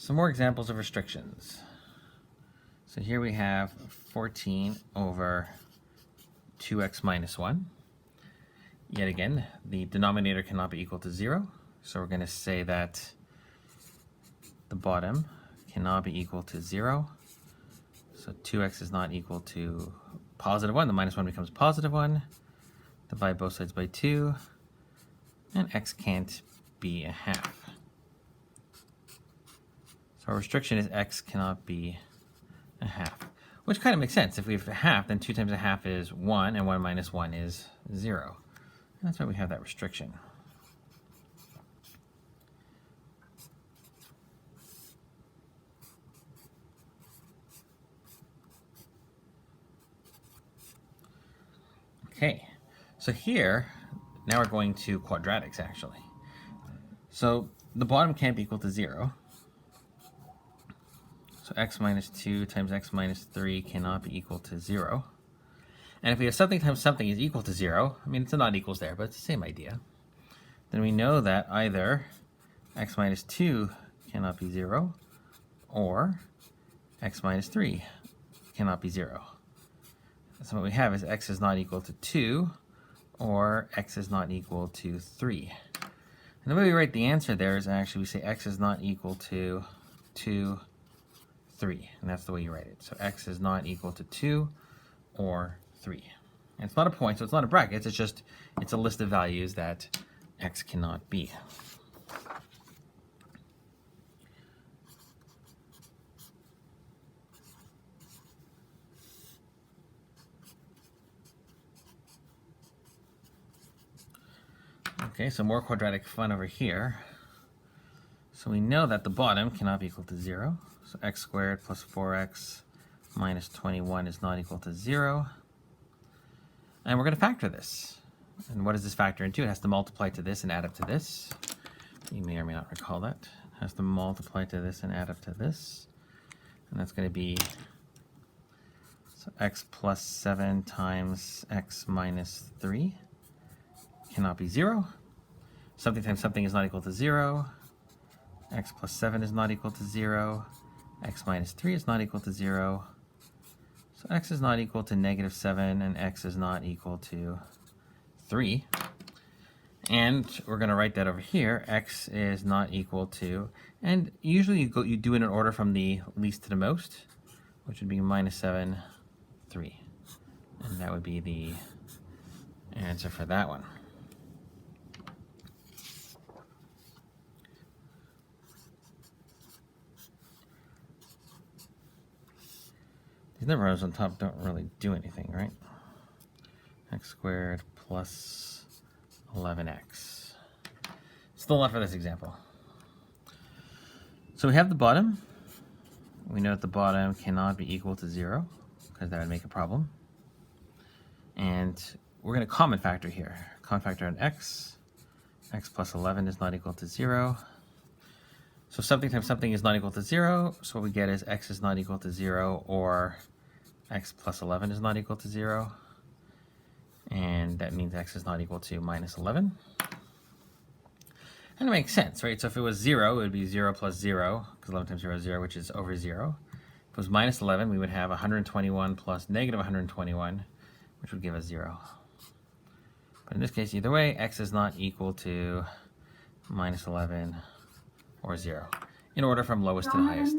Some more examples of restrictions. So here we have 14 over 2x minus 1. Yet again, the denominator cannot be equal to 0. So we're going to say that the bottom cannot be equal to 0. So 2x is not equal to positive 1. The minus 1 becomes positive 1. Divide both sides by 2. And x can't be a half. So our restriction is x cannot be a half, which kind of makes sense. If we have a half, then 2 times a half is 1, and 1 minus 1 is 0. And that's why we have that restriction. Okay, so here, now we're going to quadratics actually. So the bottom can't be equal to 0. So x minus 2 times x minus 3 cannot be equal to 0. And if we have something times something is equal to 0, I mean, it's a not equals there, but it's the same idea, then we know that either x minus 2 cannot be 0, or x minus 3 cannot be 0. So what we have is x is not equal to 2, or x is not equal to 3. And the way we write the answer there is actually we say x is not equal to 2, 3. And that's the way you write it. So x is not equal to 2 or 3. And it's not a point, so it's not a bracket. It's a list of values that x cannot be. Okay, so more quadratic fun over here. So we know that the bottom cannot be equal to 0. So x squared plus 4x minus 21 is not equal to 0. And we're going to factor this. And what does this factor into? It has to multiply to this and add up to this. You may or may not recall that. It has to multiply to this and add up to this. And that's going to be so x plus 7 times x minus 3 cannot be 0. Something times something is not equal to 0. X plus 7 is not equal to 0. X minus 3 is not equal to 0. So x is not equal to negative 7, and x is not equal to 3. And we're going to write that over here. X is not equal to, and usually you do it in order from the least to the most, which would be minus 7, 3. And that would be the answer for that one. These numbers on top don't really do anything, right? X squared plus 11x. Still not for this example. So we have the bottom. We know that the bottom cannot be equal to 0, because that would make a problem. And we're going to common factor here. Common factor on x. X plus 11 is not equal to 0. So something times something is not equal to 0. So what we get is x is not equal to 0, or x plus 11 is not equal to 0. And that means x is not equal to minus 11. And it makes sense, right? So if it was 0, it would be 0 plus 0, because 11 times 0 is 0, which is over 0. If it was minus 11, we would have 121 plus negative 121, which would give us 0. But in this case, either way, x is not equal to minus 11 or 0, in order from lowest to the highest.